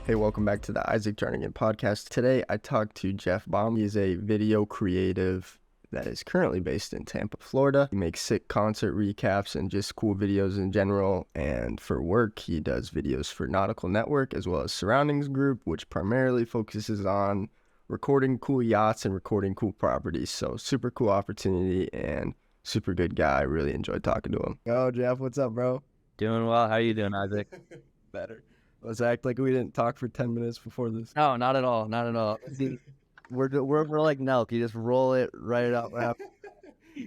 Hey, welcome back to the Jarnagin podcast. Today, I talked to Geoff Baum. He's a video creative that is currently based in Tampa, Florida. He makes sick concert recaps and just cool videos in general. And for work, he does videos for Nautical Network as well as Surroundings Group, which primarily focuses on recording cool yachts and recording cool properties. So super cool opportunity and super good guy. I really enjoyed talking to him. Yo, Geoff, what's up, bro? Doing well. How are you doing, Isaac? Better. Let's act like we didn't talk for 10 minutes before this. No, not at all. Not at all. See, we're like milk. You just roll it right up.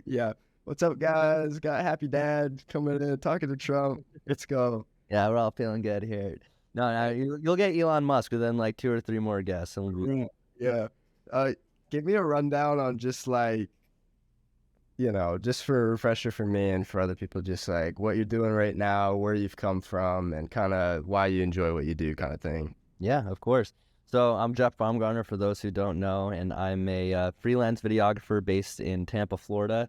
Yeah. What's up, guys? Got Happy Dad coming in, talking to Trump. Let's go. Yeah, we're all feeling good here. No, you'll get Elon Musk within like 2 or 3 more guests. Yeah. Give me a rundown on just like, just for a refresher for me and for other people, just like what you're doing right now, where you've come from, and kind of why you enjoy what you do kind of thing. Yeah, of course. So I'm Geoff Baum, for those who don't know, and I'm a freelance videographer based in Tampa, Florida.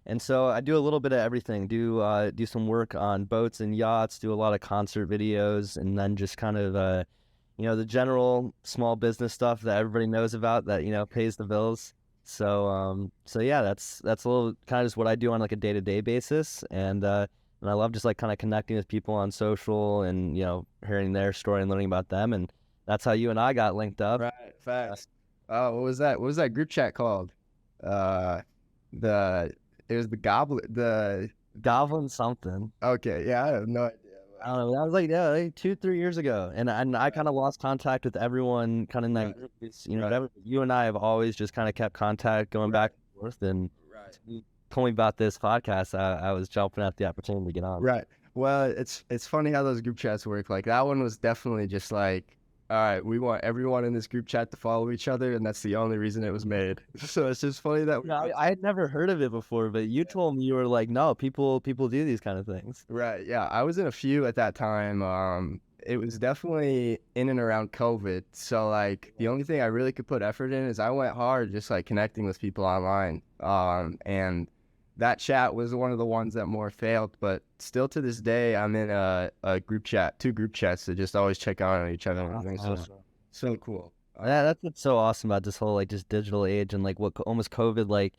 And so I do a little bit of everything. Do some work on boats and yachts, do a lot of concert videos, and then just kind of, the general small business stuff that everybody knows about that, pays the bills. So yeah, that's a little kind of just what I do on like a day-to-day basis, and I love just like kind of connecting with people on social and hearing their story and learning about them, and that's how you and I got linked up. Right, fast. Oh, what was that? What was that group chat called? It was the Goblin something. Okay, yeah, I have no idea. I don't know. That was like 2-3 years ago, and I kind of lost contact with everyone kind of in that group. Right. You and I have always just kind of kept contact, going back and forth. And you told me about this podcast. I was jumping at the opportunity to get on. Right. Well, it's funny how those group chats work. Like that one was definitely just like, all right, we want everyone in this group chat to follow each other, and that's the only reason it was made. So it's just funny that I had never heard of it before, but you told me you were like, no, people do these kind of things. Right. Yeah, I was in a few at that time. It was definitely in and around COVID. So like the only thing I really could put effort in is I went hard just like connecting with people online. And that chat was one of the ones that more failed, but still to this day, I'm in a group chat, 2 group chats that just always check on each other. So cool. Yeah, that's what's so awesome about this whole like just digital age and like what almost COVID, like,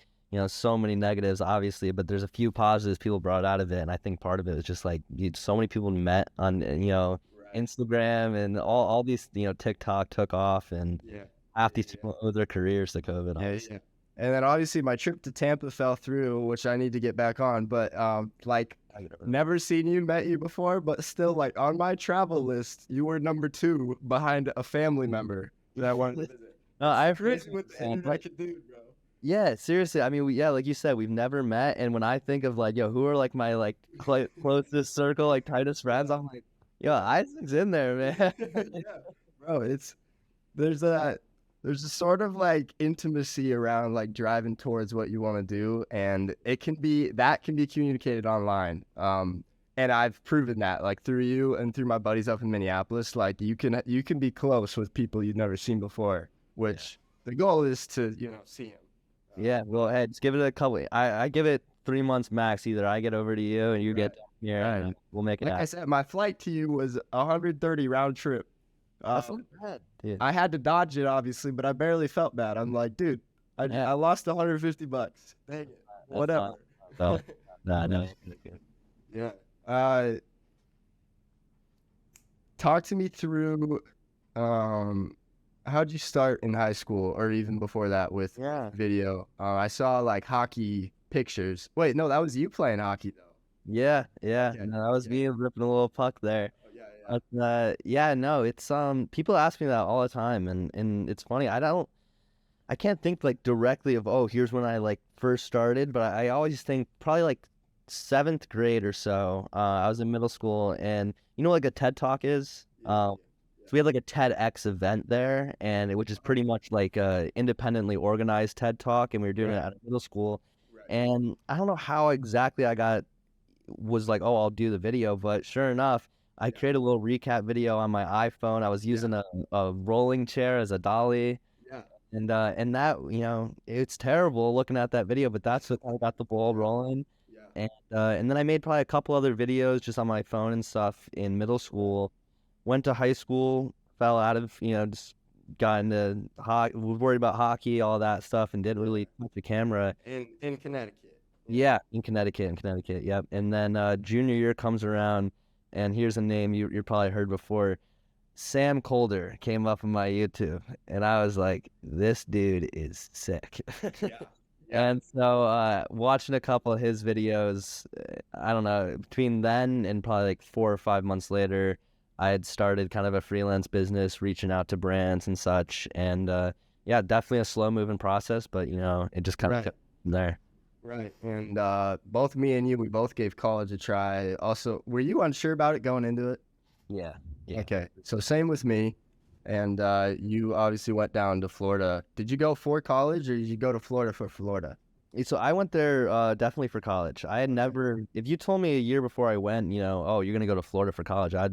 so many negatives obviously, but there's a few positives people brought out of it. And I think part of it was just like so many people met on, Instagram and all these, TikTok took off, and half these people owe their careers to COVID. Yeah. And then obviously my trip to Tampa fell through, which I need to get back on. But like never seen you, met you before, but still like on my travel list, you were number 2 behind a family member that I wanted to visit. No, I've heard. Yeah, seriously. I mean, like you said, we've never met. And when I think of like, who are like my like closest circle, like tightest friends, I'm like, Isaac's in there, man. Yeah, bro. There's a sort of like intimacy around like driving towards what you want to do, and that can be communicated online. And I've proven that like through you and through my buddies up in Minneapolis, like you can be close with people you've never seen before, which the goal is to, see them. Yeah, well, hey, just give it a couple. I give it 3 months max. Either I get over to you and you get here, and we'll make it happen. Like I said, my flight to you was 130 round trip. That's not bad, dude. I had to dodge it, obviously, but I barely felt bad. I'm like, dude, I lost $150. Dang it. Whatever. No. Yeah. Talk to me through how'd you start in high school or even before that with video? I saw like hockey pictures. Wait, no, that was you playing hockey though. Yeah. No, that was me ripping a little puck there. No, it's people ask me that all the time, and it's funny. I can't think like directly of here's when I like first started, but I always think probably like 7th grade or so. I was in middle school, and like a TED Talk is. So we had like a TEDx event there, which is pretty much like a independently organized TED Talk, and we were doing it at a middle school. And I don't know how exactly was like, I'll do the video, but sure enough, I created a little recap video on my iPhone. I was using a rolling chair as a dolly. Yeah. And that, it's terrible looking at that video, but that's what I got the ball rolling. Yeah. And then I made probably a couple other videos just on my phone and stuff in middle school. Went to high school, fell out of, just got into hockey, was worried about hockey, all that stuff, and didn't really touch the camera. In Connecticut. Yeah, in Connecticut, yep. And then junior year comes around, and here's a name you probably heard before. Sam Colder came up on my YouTube, and I was like, this dude is sick. Yeah. And so watching a couple of his videos, I don't know, between then and probably like 4 or 5 months later, I had started kind of a freelance business, reaching out to brands and such. And yeah, definitely a slow moving process, but it just kind of kept from there. Right. And both me and you, we both gave college a try. Also, were you unsure about it going into it? Yeah. Okay. So same with me. And you obviously went down to Florida. Did you go for college or did you go to Florida for Florida? So I went there definitely for college. I had never, if you told me a year before I went, oh, you're going to go to Florida for college, I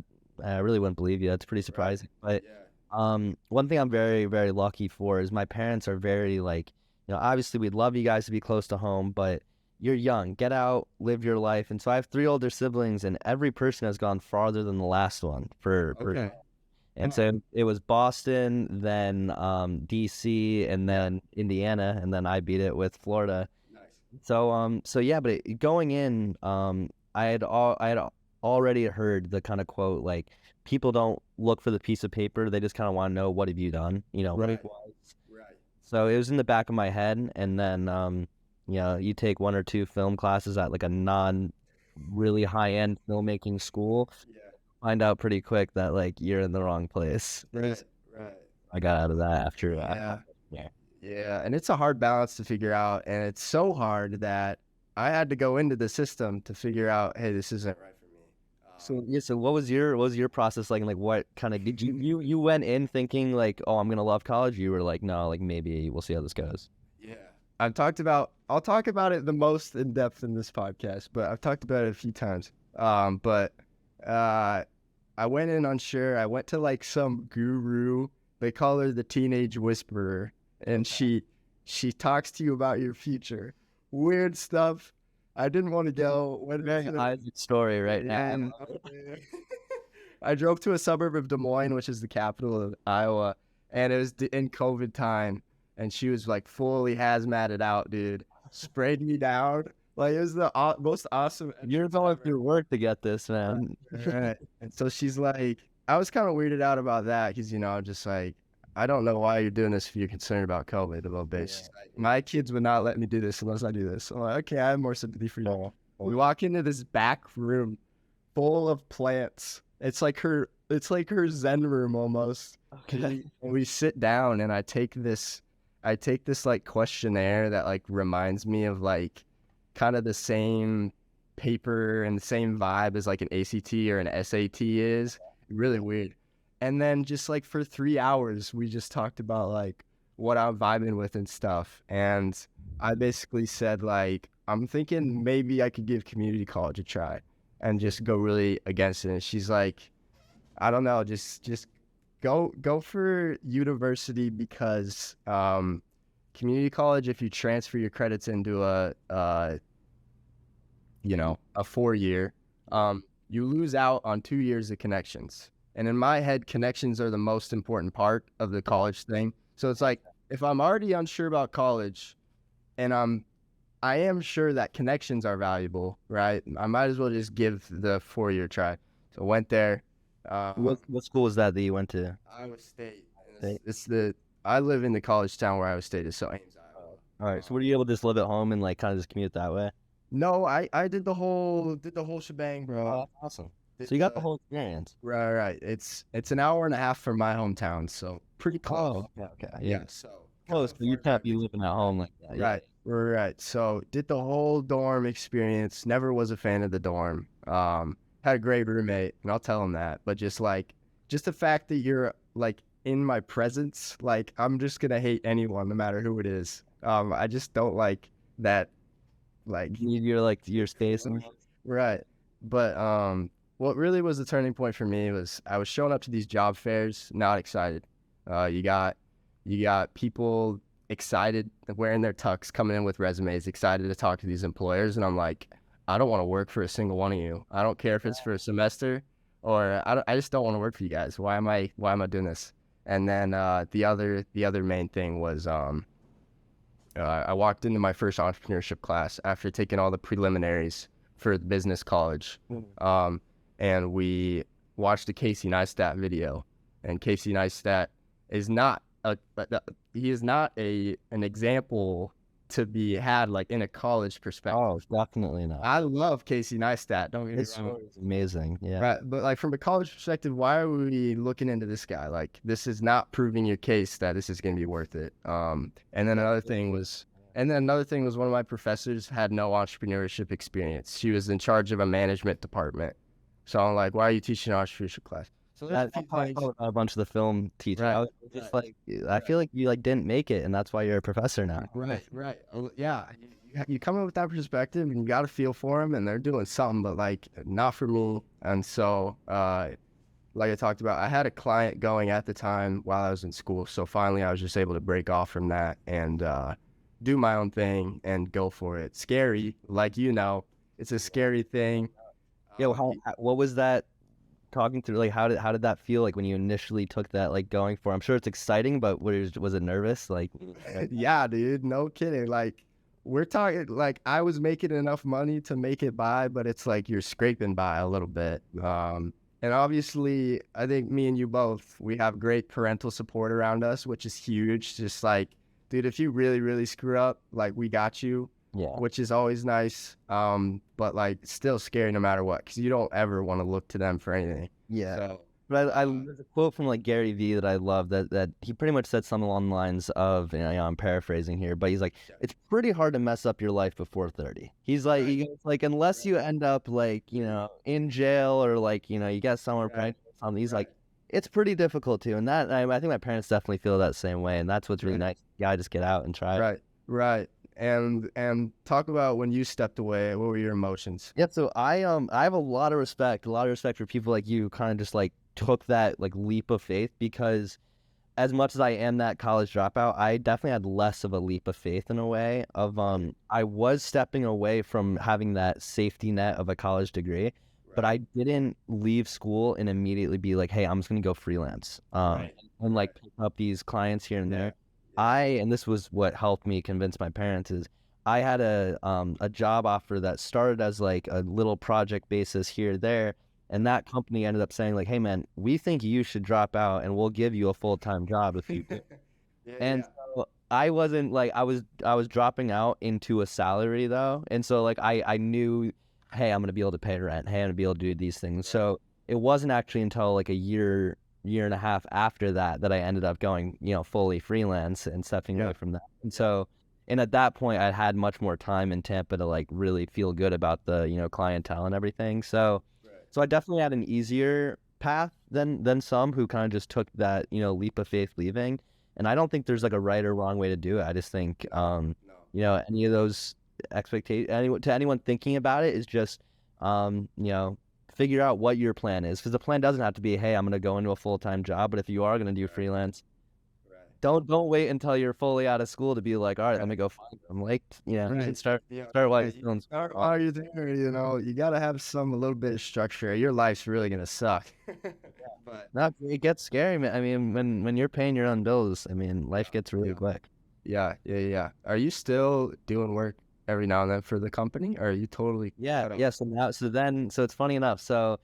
really wouldn't believe you. That's pretty surprising. Right. But one thing I'm very, very lucky for is my parents are very like, obviously we'd love you guys to be close to home, but you're young, get out, live your life. And so I have 3 older siblings, and every person has gone farther than the last one for and so it was Boston, then DC, and then Indiana, and then I beat it with Florida. Nice. So yeah, but going in, I had already heard the kind of quote like, people don't look for the piece of paper, they just kind of want to know, what have you done, Right. So it was in the back of my head, and then you take 1 or 2 film classes at like a non really high end filmmaking school. Yeah. Find out pretty quick that like you're in the wrong place. Right. I got out of that after Yeah, and it's a hard balance to figure out, and it's so hard that I had to go into the system to figure out, hey, this isn't right for me. So what was your process like, and like what kind of did you went in thinking like, oh, I'm gonna love college? You were like, no, like maybe we'll see how this goes. Yeah. I'll talk about it the most in depth in this podcast, but I've talked about it a few times. But I went in unsure. I went to like some guru. They call her the teenage whisperer, and she talks to you about your future. Weird stuff. I didn't want to go. Very Isaac story right now. I drove to a suburb of Des Moines, which is the capital of Iowa, and it was in COVID time, and she was like fully hazmated out, dude. Sprayed me down. Like, it was the most awesome. You're going through work to get this, man. Right. And so she's like, I was kind of weirded out about that because, just like, I don't know why you're doing this if you're concerned about COVID a little bit. She's like, my kids would not let me do this unless I do this. I'm like, okay, I have more sympathy for you. We walk into this back room full of plants. It's like her Zen room almost. Okay. And we sit down, and I take this like questionnaire that like reminds me of like kind of the same paper and the same vibe as like an ACT or an SAT is. Really weird. And then just like for 3 hours, we just talked about like what I'm vibing with and stuff. And I basically said like, I'm thinking maybe I could give community college a try and just go really against it. And she's like, I don't know, just go for university because community college, if you transfer your credits into a 4-year, you lose out on 2 years of connections. And in my head, connections are the most important part of the college thing. So it's like, if I'm already unsure about college and I am sure that connections are valuable, right? I might as well just give the 4-year try. So I went there. What school was that you went to? Iowa State. I live in the college town where Iowa State is, so Ames, Iowa. All right. So were you able to just live at home and like kind of just commute that way? No, I did the whole shebang, bro. Oh, that's awesome. So you got the whole experience. Right. It's an hour and a half from my hometown, so pretty close. Oh, okay. Yeah, so close, but you can't be living at home like that. Right. Right. So did the whole dorm experience. Never was a fan of the dorm. Had a great roommate, and I'll tell him that. But just the fact that you're like in my presence, like I'm just gonna hate anyone, no matter who it is. I just don't like that. Like you're like your space. Right. But what really was the turning point for me was I was showing up to these job fairs, not excited. You got people excited, wearing their tux, coming in with resumes, excited to talk to these employers, and I'm like, I don't want to work for a single one of you. I don't care if it's for a semester or I just don't want to work for you guys. Why am I doing this? And then the other main thing was I walked into my first entrepreneurship class after taking all the preliminaries for business college, and we watched a Casey Neistat video, and Casey Neistat is not he is not an example to be had like in a college perspective. Oh, definitely not. I love Casey Neistat. Don't get me wrong. It's amazing. Yeah. Right. But like from a college perspective, why are we looking into this guy? Like this is not proving your case that this is going to be worth it. And then another thing was one of my professors had no entrepreneurship experience. She was in charge of a management department. So I'm like, why are you teaching an entrepreneurship class? So that's a bunch of the film teachers. Right, I was just like, I feel like you like didn't make it, and that's why you're a professor now. Right. Yeah, you come in with that perspective, and you got to feel for them, and they're doing something, but like not for me. And so, like I talked about, I had a client going at the time while I was in school. So finally, I was just able to break off from that and do my own thing and go for it. Scary, like it's a scary thing. Yeah. What was that? Talking through, like, how did that feel like when you initially took that, like, going for? I'm sure it's exciting, but was it nervous? Like, yeah, dude, no kidding. Like, we're talking like I was making enough money to make it by, but it's like you're scraping by a little bit. And obviously, I think me and you both, we have great parental support around us, which is huge. Just like, dude, if you really, really screw up, like we got you. Yeah, which is always nice, but like still scary no matter what, because you don't ever want to look to them for anything. Yeah, so, but there's a quote from like Gary Vee that I love that he pretty much said something along the lines of, I'm paraphrasing here, but he's like, it's pretty hard to mess up your life before 30. He's like, he goes, like, unless you end up like in jail or like you get somewhere pregnant or something. He's like, it's pretty difficult to, and that I think my parents definitely feel that same way, and that's what's really nice. Yeah, just get out and try it. Right. And talk about when you stepped away. What were your emotions? Yeah, so I have a lot of respect for people like you who kind of just like took that like leap of faith, because as much as I am that college dropout, I definitely had less of a leap of faith in a way of I was stepping away from having that safety net of a college degree, but I didn't leave school and immediately be like, hey, I'm just gonna go freelance and like pick up these clients here and there. And this was what helped me convince my parents, is I had a job offer that started as like a little project basis here, there. And that company ended up saying like, hey man, we think you should drop out and we'll give you a full-time job if you do. So I wasn't like, I was dropping out into a salary though. And so like, I knew, hey, I'm going to be able to pay rent. Hey, I'm going to be able to do these things. So it wasn't actually until like a year and a half after that I ended up going, fully freelance and stepping away from that. And so, and at that point I had much more time in Tampa to like really feel good about the, clientele and everything. So I definitely had an easier path than some who kind of just took that, leap of faith leaving. And I don't think there's like a right or wrong way to do it. I just think, any of those expectations, to anyone thinking about it, is just, figure out what your plan is, because the plan doesn't have to be, hey, I'm going to go into a full-time job. But if you are going to do freelance, don't wait until you're fully out of school to be like, all right, let me go find them. Like, start while you're still in school. While you're there, you got to have a little bit of structure. Your life's really going to suck. But no, it gets scary, man. I mean, when you're paying your own bills, I mean, life gets really quick. Yeah. Are you still doing work every now and then for the company, or are you totally so it's funny enough, that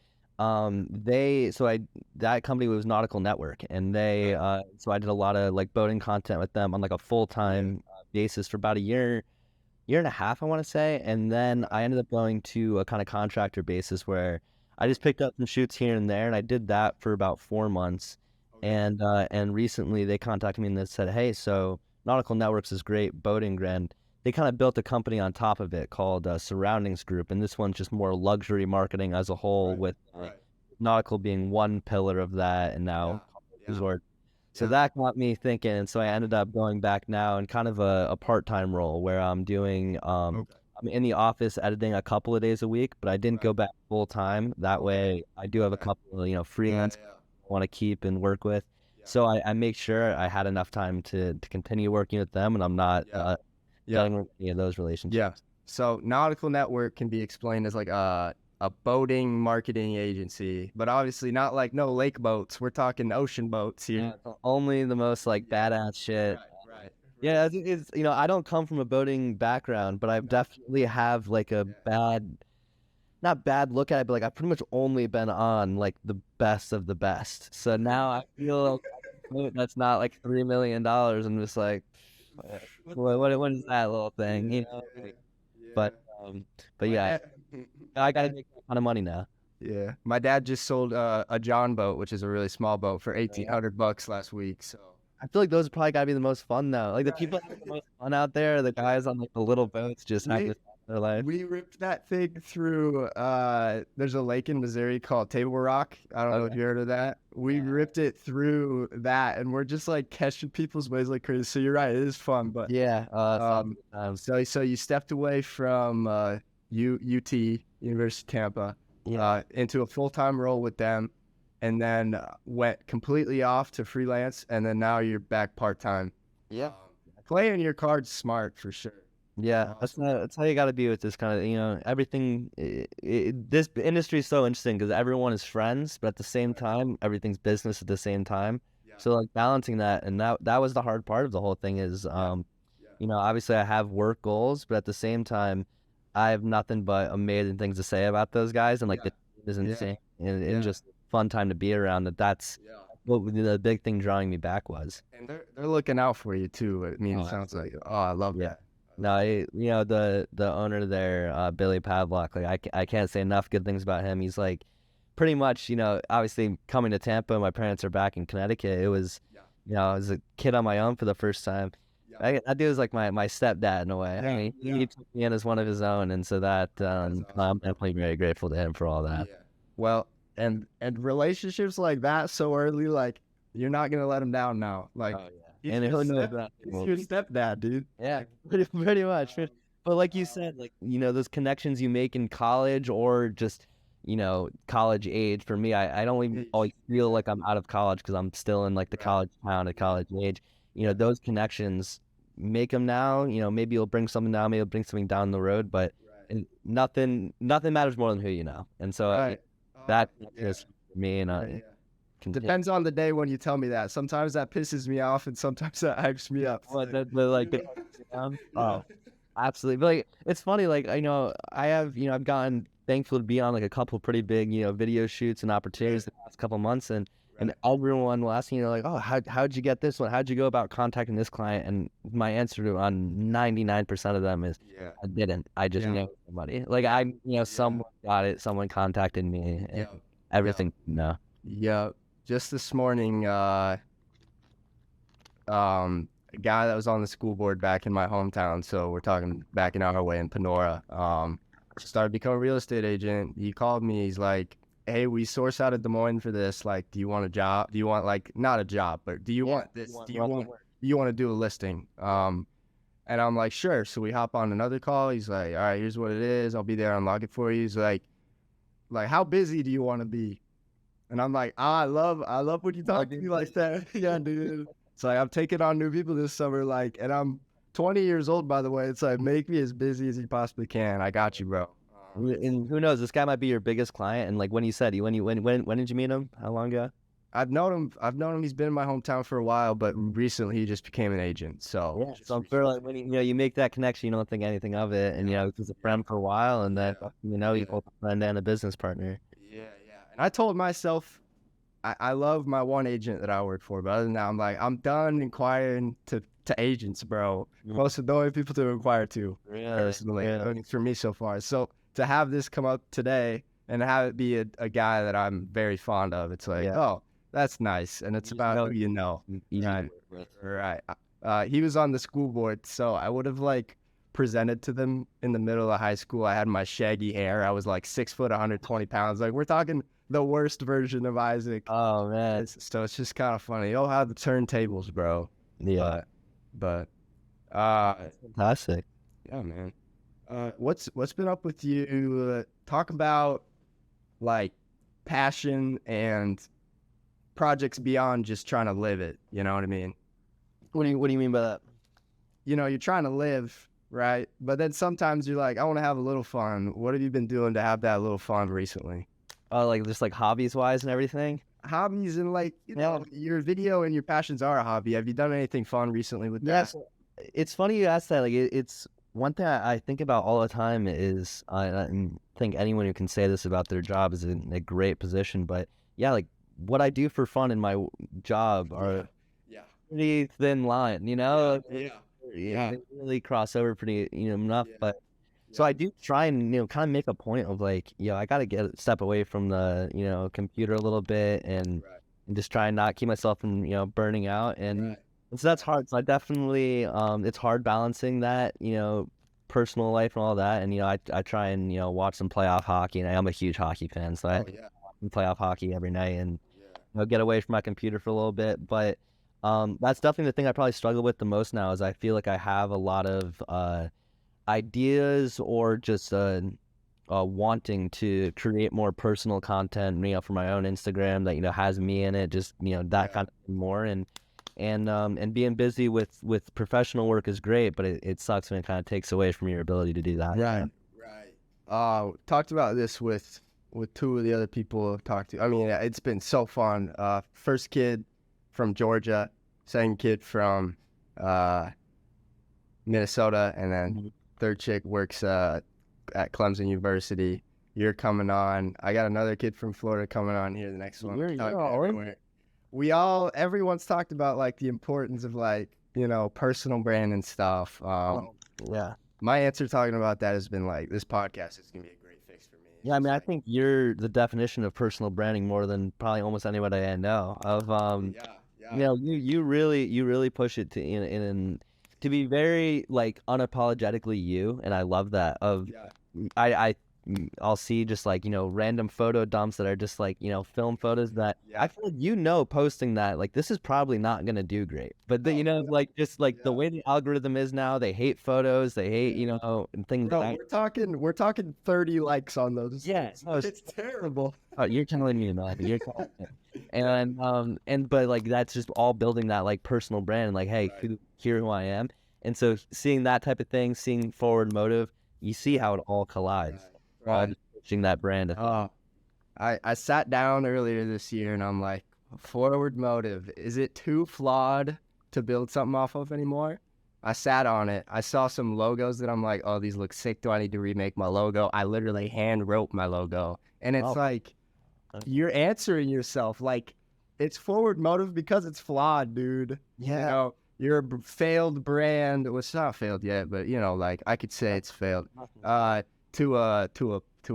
company was Nautical Network, and they so I did a lot of like boating content with them on like a full-time basis for about a year and a half, I want to say. And then I ended up going to a kind of contractor basis where I just picked up some shoots here and there, and I did that for about 4 months. And recently they contacted me and they said, hey, so Nautical Networks is great boating brand. They kind of built a company on top of it called Surroundings Group, and this one's just more luxury marketing as a whole, with Nautical being one pillar of that, and now resort. So that got me thinking, and so I ended up going back now in kind of a part-time role where I'm doing I'm in the office editing a couple of days a week, but I didn't go back full-time. That way I do have a couple of freelance I want to keep and work with. So I make sure I had enough time to continue working with them, and I'm not dealing with any of those relationships. So Nautical Network can be explained as like a a boating marketing agency, but obviously not like no lake boats. We're talking ocean boats here. Yeah, only the most like badass shit. Right. Yeah, it's I don't come from a boating background, but I definitely have like a not bad look at it, but like I've pretty much only been on like the best of the best. So now I feel like a boat that's not like $3 million and just like, what is that little thing, But but yeah, I gotta make that kind of money now. Yeah, my dad just sold a John boat, which is a really small boat, for $1,800 last week. So I feel like those probably gotta be the most fun though. Like the people having the most fun out there, are the guys on like the little boats just having the time of their life. we ripped that thing through. There's a lake in Missouri called Table Rock. I don't know if you heard of that. We ripped it through that, and we're just like catching people's waves like crazy. So you're right, it is fun, but Yeah. so you stepped away from UT, University of Tampa, into a full-time role with them, and then went completely off to freelance, and then now you're back part-time. Yeah. Playing your cards smart for sure. Yeah, that's how you got to be with this kind of, everything. This industry is so interesting because everyone is friends, but at the same time, everything's business at the same time. So like balancing that, and that was the hard part of the whole thing is, obviously I have work goals, but at the same time, I have nothing but amazing things to say about those guys, and like the team is insane, and just fun time to be around. That's what the big thing drawing me back was. And they're looking out for you too. I mean, it sounds like, I love that. No, the owner there, Billy Pavlock, like I can't say enough good things about him. He's like pretty much, obviously coming to Tampa, my parents are back in Connecticut. It was, I was a kid on my own for the first time. That dude was like my stepdad in a way. I mean, he took me in as one of his own, and so that I'm definitely very grateful to him for all that. Well, and relationships like that so early, like you're not gonna let him down now. Like, and who knows that? He's your stepdad, dude. Yeah, pretty much. But like you said, like those connections you make in college or just college age. For me, I don't even always feel like I'm out of college because I'm still in like the college town at college age. Those connections make them now. Maybe you'll bring something down, maybe you'll bring something down the road, but nothing matters more than who you know. And so that is for me. And depends on the day when you tell me that. Sometimes that pisses me off, and sometimes that hypes me up. Oh, absolutely. But like, it's funny. Like I've gotten thankful to be on like a couple pretty big video shoots and opportunities the past couple months, and everyone will ask me like, oh, how'd you get this one? How'd you go about contacting this client? And my answer to on 99% of them is I didn't. I just know somebody. Like someone got it. Someone contacted me. And everything. No. Yeah. Just this morning, a guy that was on the school board back in my hometown, so we're talking back in our way in Panora, started becoming a real estate agent. He called me. He's like, hey, we source out of Des Moines for this. Like, do you want a job? Do you want, like, not a job, but do you want this? Do you want to do a listing? And I'm like, sure. So we hop on another call. He's like, all right, here's what it is. I'll be there. Unlock it for you. He's like, how busy do you want to be? And I'm like, I love when you talk to me like that. Yeah, dude. It's like, I'm taking on new people this summer, like, and I'm 20 years old, by the way. It's like, make me as busy as you possibly can. I got you, bro. And who knows? This guy might be your biggest client. And like when you said, when did you meet him? How long ago? I've known him. He's been in my hometown for a while, but recently he just became an agent. So so I'm sure like when you make that connection, you don't think anything of it, and he's a friend for a while, and then you both a friend and a business partner. And I told myself, I love my one agent that I work for, but other than that, I'm like, I'm done inquiring to agents, bro. Most of the only people to inquire to, personally, for me so far. So to have this come up today and have it be a guy that I'm very fond of, it's like, oh, that's nice. And it's about who you know. Right. He was on the school board, so I would have like presented to them in the middle of high school. I had my shaggy hair. I was like 6 foot, 120 pounds. Like, we're talking the worst version of Isaac. Oh man. So it's just kind of funny. You'll have the turntables, bro. Yeah. But that's fantastic. Yeah, man. What's been up with you? Talk about like passion and projects beyond just trying to live it. You know what I mean? What do you mean by that? You're trying to live right? But then sometimes you're like, I want to have a little fun. What have you been doing to have that little fun recently? Oh, like just like hobbies wise and everything. Hobbies and like, your video and your passions are a hobby. Have you done anything fun recently with that? Yes, it's funny you asked that. Like, it's one thing I think about all the time is I think anyone who can say this about their job is in a great position. But yeah, like what I do for fun in my job are pretty thin line, you know. They really cross over pretty, enough. But so I do try and kind of make a point of like, I got to step away from the computer a little bit and just try and not keep myself from burning out and. So that's hard. So I definitely, it's hard balancing that, personal life and all that. And, I try and, watch some playoff hockey. And I'm a huge hockey fan. So I playoff hockey every night and, get away from my computer for a little bit. But that's definitely the thing I probably struggle with the most now is I feel like I have a lot of ideas or just wanting to create more personal content, for my own Instagram that, has me in it, just, that kind of thing more. And being busy with professional work is great, but it sucks when it kind of takes away from your ability to do that. Right. Talked about this with two of the other people I've talked to. I mean, it's been so fun. First kid from Georgia, second kid from Minnesota, and then third chick works at Clemson University. You're coming on. I got another kid from Florida coming on here. The next one. Everyone's talked about like the importance of like, personal brand and stuff. My answer talking about that has been like, this podcast is going to be a great fix for me. Yeah. I mean, I think you're the definition of personal branding more than probably almost anybody I know you really push it to to be very like unapologetically you. And I love that I'll see just like, random photo dumps that are just like, film photos that I feel like, posting that, like, this is probably not going to do great. But, like, just like the way the algorithm is now, they hate photos, they hate, and things like that. We're talking 30 likes on those. Yeah. It's terrible. Oh, you're telling me, man. You're telling me. But like, that's just all building that like personal brand and like, hey, hear who I am. And so seeing that type of thing, seeing forward motive, you see how it all collides. Pushing that brand. I sat down earlier this year and I'm like, forward motive, is it too flawed to build something off of anymore? I sat on it. I saw some logos that I'm like, oh, these look sick. Do I need to remake my logo? I literally hand wrote my logo. And it's like, you're answering yourself. Like, it's forward motive because it's flawed, dude. Yeah. You're a failed brand. Well, it's not failed yet, but like I could say it's failed. To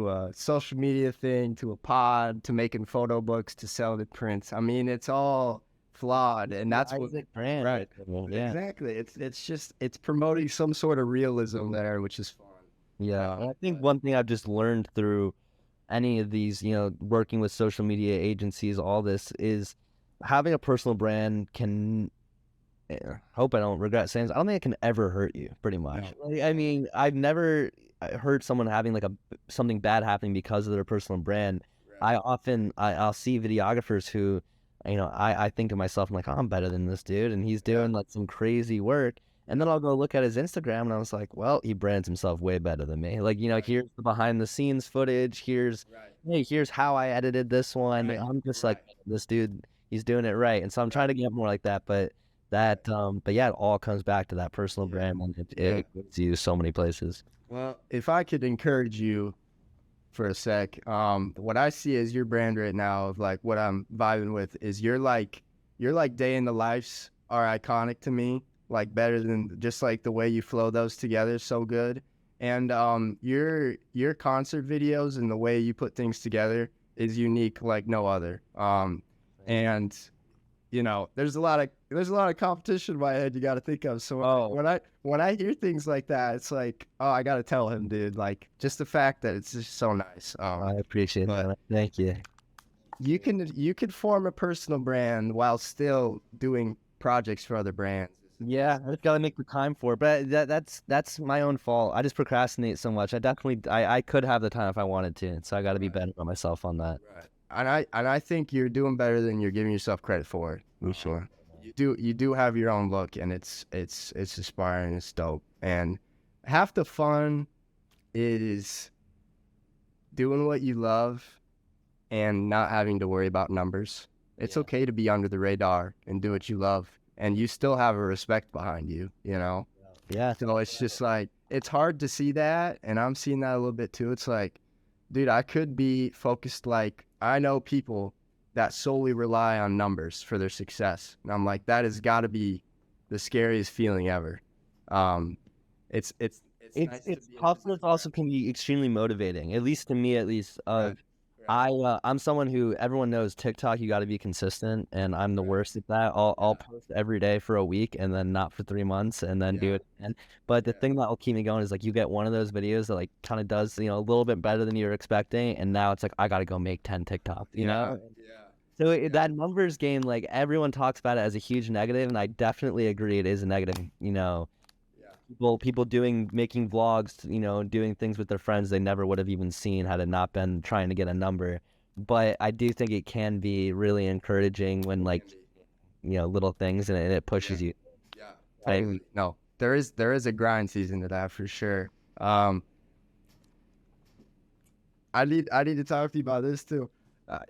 a social media thing, to a pod, to making photo books, to selling prints. I mean, it's all flawed, and that's what brand. Right. Yeah. Exactly. It's promoting some sort of realism there, which is fun. Yeah. And I think one thing I've just learned through any of these, working with social media agencies, all this is having a personal brand can. Hope I don't regret saying this. I don't think it can ever hurt you, pretty much. No. I mean, I've never heard someone having like something bad happening because of their personal brand. Right. I'll see videographers who, I think to myself, I'm like, oh, I'm better than this dude, and he's doing like some crazy work. And then I'll go look at his Instagram, and I was like, well, he brands himself way better than me. Like, here's the behind the scenes footage. Here's how I edited this one. I'm just like, this dude, he's doing it right. And so I'm trying to get more like that, but yeah, it all comes back to that personal brand, and it gets you so many places. Well, if I could encourage you for a sec, what I see as your brand right now of like what I'm vibing with is you're like day in the lives are iconic to me, like better than just like the way you flow those together so good. And your concert videos and the way you put things together is unique like no other. And there's a lot of competition in my head you got to think of. So when I hear things like that, it's like, oh, I got to tell him, dude. Like, just the fact that it's just so nice. I appreciate that. Thank you. You can form a personal brand while still doing projects for other brands. Yeah, I just gotta make the time for it. But that's my own fault. I just procrastinate so much. I could have the time if I wanted to. So I got to be better on myself on that. Right. And I think you're doing better than you're giving yourself credit for. For sure. You do have your own look, and it's inspiring. It's dope. And half the fun is doing what you love and not having to worry about numbers. It's okay to be under the radar and do what you love, and you still have a respect behind you, you know? Yeah. So it's just like, it's hard to see that, and I'm seeing that a little bit too. It's like, dude, I could be focused. Like, I know people that solely rely on numbers for their success. And I'm like, that has got to be the scariest feeling ever. It's nice It's to be in a tough, but position it also can be extremely motivating. At least to me, at least. I'm someone who everyone knows TikTok. You got to be consistent, and I'm the worst at that. I'll post every day for a week, and then not for 3 months, and then do it again. But the thing that will keep me going is like you get one of those videos that like kind of does a little bit better than you were expecting, and now it's like I got to go make 10 TikToks. So that numbers game, like everyone talks about it as a huge negative, and I definitely agree it is a negative. People making vlogs, doing things with their friends they never would have even seen had it not been trying to get a number. But I do think it can be really encouraging when little things and it pushes you. No, there is a grind season to that for sure. I need to talk to you about this too.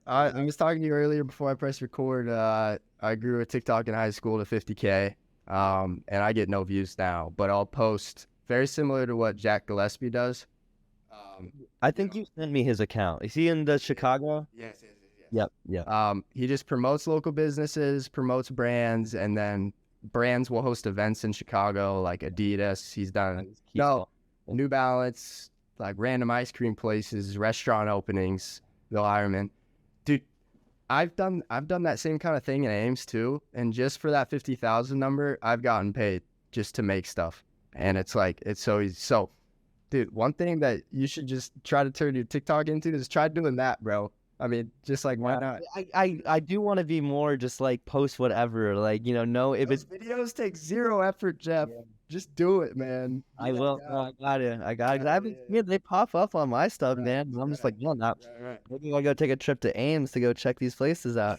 I was talking to you earlier before I pressed record. I grew a TikTok in high school to 50K. And I get no views now, but I'll post very similar to what Jack Gillespie does. I think you sent me his account. Is he in the Chicago? Yes. Yep. He just promotes local businesses, promotes brands, and then brands will host events in Chicago, like Adidas. He's done New Balance, like random ice cream places, restaurant openings. They'll hire him in. Dude, I've done that same kind of thing in Ames too, and just for that 50,000 number, I've gotten paid just to make stuff, and it's like it's so easy. So, dude, one thing that you should just try to turn your TikTok into is try doing that, bro. I mean, just like why not? I do want to be more just like post whatever, like if Those it's videos take zero effort, Jeff. Just do it, man. I will. I got it. They pop up on my stuff, man. And I'm just like, no, maybe I'll go take a trip to Ames to go check these places out.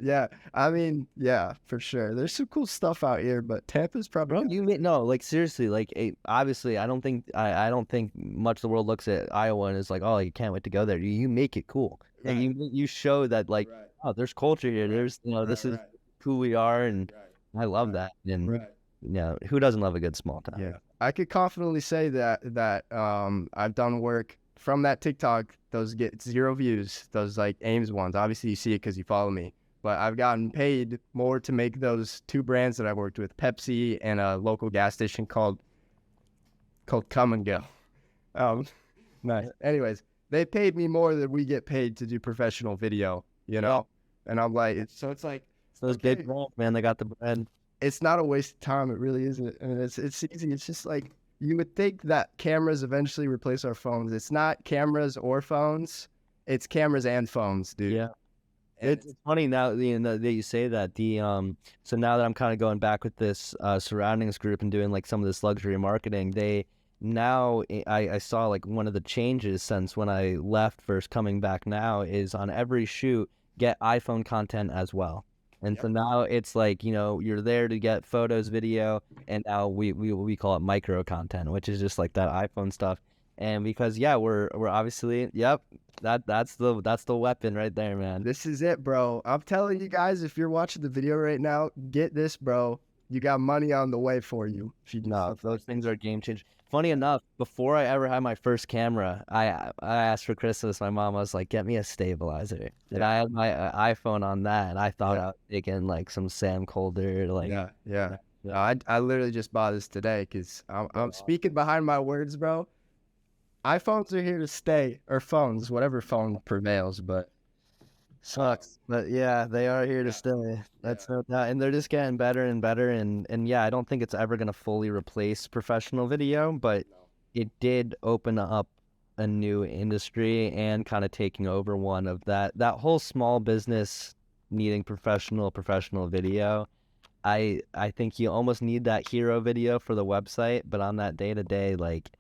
Yeah, I mean, yeah, for sure. There's some cool stuff out here, but Tampa's probably. Bro, no, like seriously, like obviously, I don't think much of the world looks at Iowa and is like, oh, you can't wait to go there. You make it cool, and you show that like, oh, there's culture here. There's this is who we are, and I love that. And who doesn't love a good small town? Yeah, I could confidently say that I've done work from that TikTok. Those get 0 views. Those like Ames ones. Obviously, you see it because you follow me. But I've gotten paid more to make those 2 brands that I worked with, Pepsi and a local gas station called Come and Go. Nice. Anyways, they paid me more than we get paid to do professional video. And I'm like, it's like those big brands, man. They got the bread. It's not a waste of time. It really isn't. I mean, it's easy. It's just like you would think that cameras eventually replace our phones. It's not cameras or phones. It's cameras and phones, dude. Yeah. It's funny now that you say that. So now that I'm kind of going back with this surroundings group and doing like some of this luxury marketing, I saw like one of the changes since when I left versus coming back now is on every shoot get iPhone content as well. And so now it's like, you're there to get photos, video, and now we call it micro content, which is just like that iPhone stuff. And because we're obviously that's the weapon right there, man. This is it, bro. I'm telling you guys, if you're watching the video right now, get this, bro. You got money on the way for you. No, those things are game changers. Funny enough, before I ever had my first camera, I asked for Christmas. My mom was like, "Get me a stabilizer." And I had my iPhone on that, and I thought I was taking like some Sam Colder, like No, I literally just bought this today because I'm speaking behind my words, bro. iPhones are here to stay, or phones, whatever phone prevails, but sucks. But yeah, they are here to stay. That's no doubt. And they're just getting better and better. And I don't think it's ever going to fully replace professional video, but it did open up a new industry and kind of taking over one of that whole small business needing professional video. I think you almost need that hero video for the website, but on that day-to-day, like,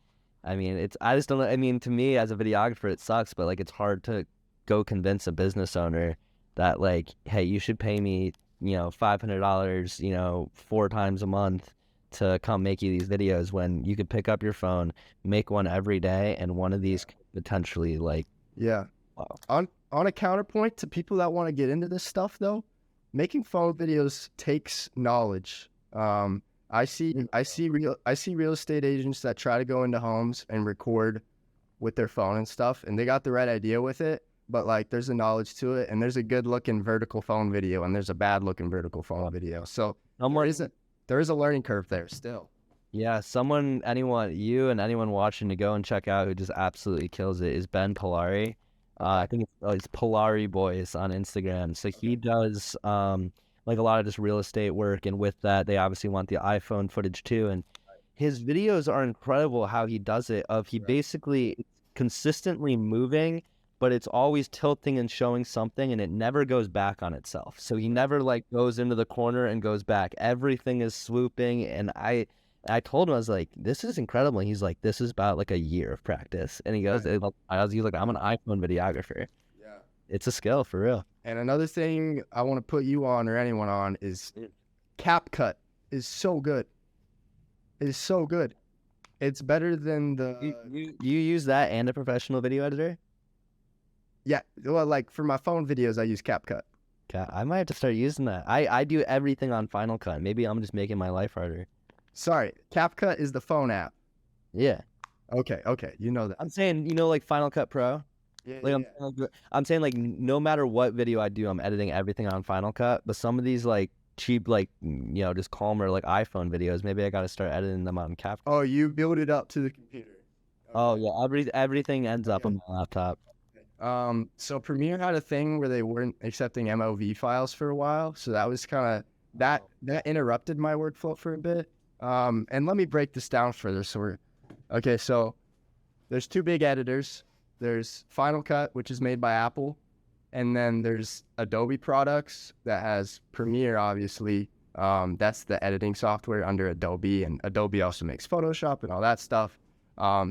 I mean, I just don't know. I mean, to me as a videographer, it sucks, but like, it's hard to go convince a business owner that like, hey, you should pay me, $500, 4 times a month to come make you these videos when you could pick up your phone, make one every day, and one of these could potentially like. Yeah. Wow. On a counterpoint to people that want to get into this stuff, though, making phone videos takes knowledge. I see real estate agents that try to go into homes and record with their phone and stuff, and they got the right idea with it, but like there's a knowledge to it, and there's a good looking vertical phone video, and there's a bad looking vertical phone video. So there is a learning curve there still. Yeah, you and anyone watching to go and check out who just absolutely kills it is Ben Polari. I think it's Polari Boys on Instagram. So he does like a lot of just real estate work, and with that, they obviously want the iPhone footage too. And his videos are incredible how he does it. He basically consistently moving, but it's always tilting and showing something, and it never goes back on itself. So he never like goes into the corner and goes back. Everything is swooping, and I told him, I was like, this is incredible. And he's like, this is about like a year of practice. And he goes, he's like, I'm an iPhone videographer. Yeah. It's a skill for real. And another thing I want to put you on or anyone on is CapCut is so good. It is so good. It's better than the... You use that and a professional video editor? Yeah. Well, like for my phone videos, I use CapCut. I might have to start using that. I do everything on Final Cut. Maybe I'm just making my life harder. Sorry, CapCut is the phone app. Yeah. Okay, you know that. I'm saying, like Final Cut Pro? Yeah, like I'm saying like no matter what video I do, I'm editing everything on Final Cut. But some of these like cheap, like just calmer like iPhone videos, maybe I got to start editing them on CapCut. Oh, you build it up to the computer. Okay. Oh yeah, everything ends up on my laptop. So Premiere had a thing where they weren't accepting MOV files for a while, so that was kind of that interrupted my workflow for a bit. And let me break this down further. So there's two big editors. There's Final Cut, which is made by Apple, and then there's Adobe products that has Premiere, obviously. That's the editing software under Adobe, and Adobe also makes Photoshop and all that stuff.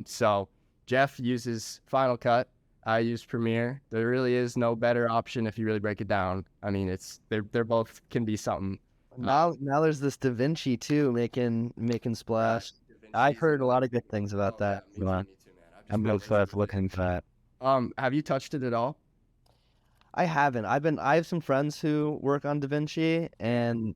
So Geoff uses Final Cut. I use Premiere. There really is no better option if you really break it down. I mean, they're both can be something. Now there's this DaVinci too making splash. I heard a lot of good things about that. Me too, man. I'm looking for that. Have you touched it at all? I haven't. I have some friends who work on DaVinci, and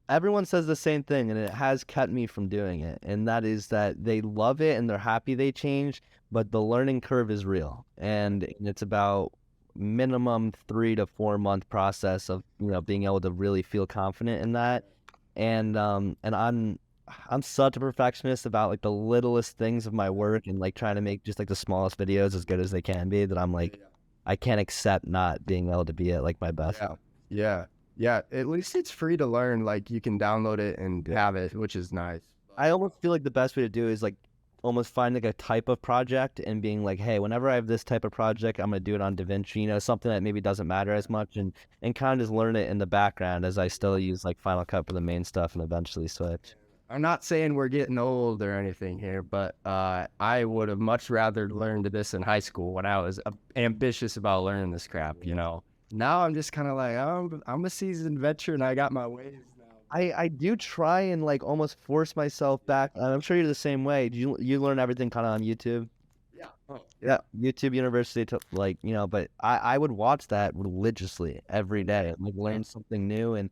everyone says the same thing, and it has kept me from doing it. And that is that they love it and they're happy they change, but the learning curve is real, and it's about minimum 3 to 4 month process of being able to really feel confident in that. And I'm such a perfectionist about like the littlest things of my work, and like trying to make just like the smallest videos as good as they can be, that I'm like, I can't accept not being able to be at like my best. Yeah. At least it's free to learn. Like you can download it and have it, which is nice. I almost feel like the best way to do is like almost find like a type of project and being like, hey, whenever I have this type of project, I'm gonna do it on DaVinci, something that maybe doesn't matter as much, and kind of just learn it in the background as I still use like Final Cut for the main stuff and eventually switch. I'm not saying we're getting old or anything here, but I would have much rather learned this in high school when I was ambitious about learning this crap, Now I'm just kind of like, I'm a seasoned veteran. I got my ways now. I do try and like almost force myself back, and I'm sure you're the same way. Do you learn everything kind of on YouTube? Yeah. YouTube University, but I would watch that religiously every day, like learn something new, and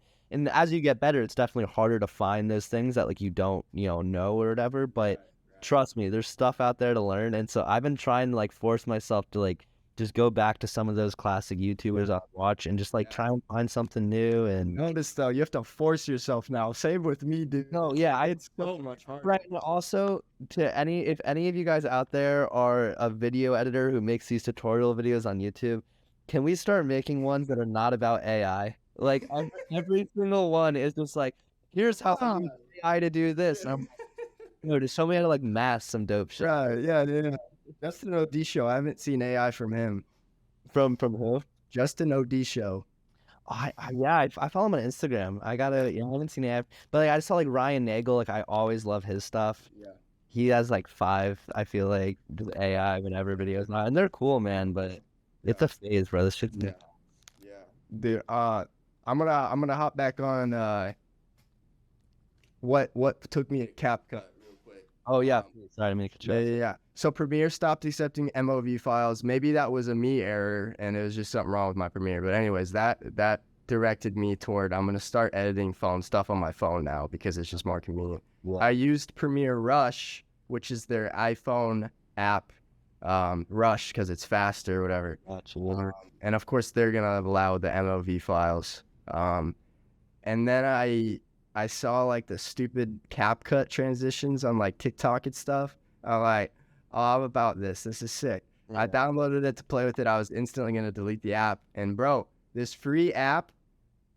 as you get better, it's definitely harder to find those things that like you don't know or whatever. But trust me, there's stuff out there to learn, and so I've been trying to like force myself to like just go back to some of those classic YouTubers I watch and just like try and find something new. And notice though, you have to force yourself now. Same with me, dude. No, yeah, it's so much harder. Right. Also, if any of you guys out there are a video editor who makes these tutorial videos on YouTube, can we start making ones that are not about AI? Like every single one is just like, here's how I use AI to do this. And just show me how to like mask some dope shit. Right? Yeah. Justin OD show. I haven't seen AI from him. From who? Justin OD show. I follow him on Instagram. I haven't seen AI, but like I saw like Ryan Nagel. Like I always love his stuff. Yeah. He has like 5. I feel like AI whenever videos, and they're cool, man. But it's a phase, bro. This shit. Yeah. Dude, I'm gonna hop back on what took me to CapCut real quick. Oh yeah, sorry to make it. Yeah. So Premiere stopped accepting MOV files. Maybe that was a me error, and it was just something wrong with my Premiere. But anyways, that directed me toward I'm gonna start editing phone stuff on my phone now because it's just more convenient. Yeah. I used Premiere Rush, which is their iPhone app, Rush because it's faster or whatever. Gotcha. And of course they're gonna allow the MOV files. And then I saw like the stupid CapCut transitions on like TikTok and stuff. I'm like, oh, I'm about this. This is sick. Yeah. I downloaded it to play with it. I was instantly gonna delete the app. And bro, this free app,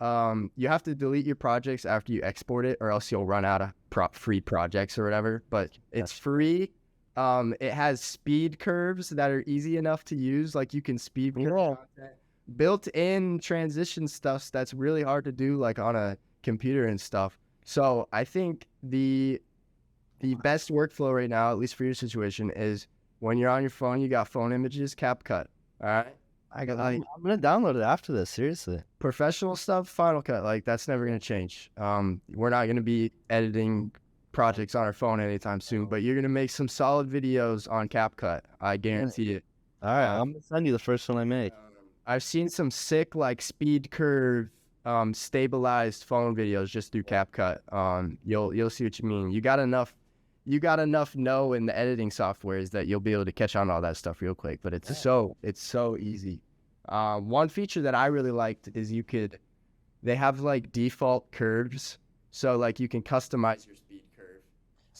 you have to delete your projects after you export it, or else you'll run out of free projects or whatever. But it's free. It has speed curves that are easy enough to use. Like you can speed curve content. Built-in transition stuff that's really hard to do like on a computer and stuff. So I think the best workflow right now, at least for your situation, is when you're on your phone, you got phone images, CapCut. All right. I'm gonna download it after this. Seriously. Professional stuff, Final Cut. Like that's never gonna change. We're not gonna be editing projects on our phone anytime soon, but you're gonna make some solid videos on CapCut. I guarantee it. All right, I'm gonna send you the first one I make. I've seen some sick like speed curve, stabilized phone videos just through CapCut. You'll see what you mean. You got enough know in the editing softwares that you'll be able to catch on all that stuff real quick. But it's so easy. One feature that I really liked is they have like default curves, so like you can customize your speed curve.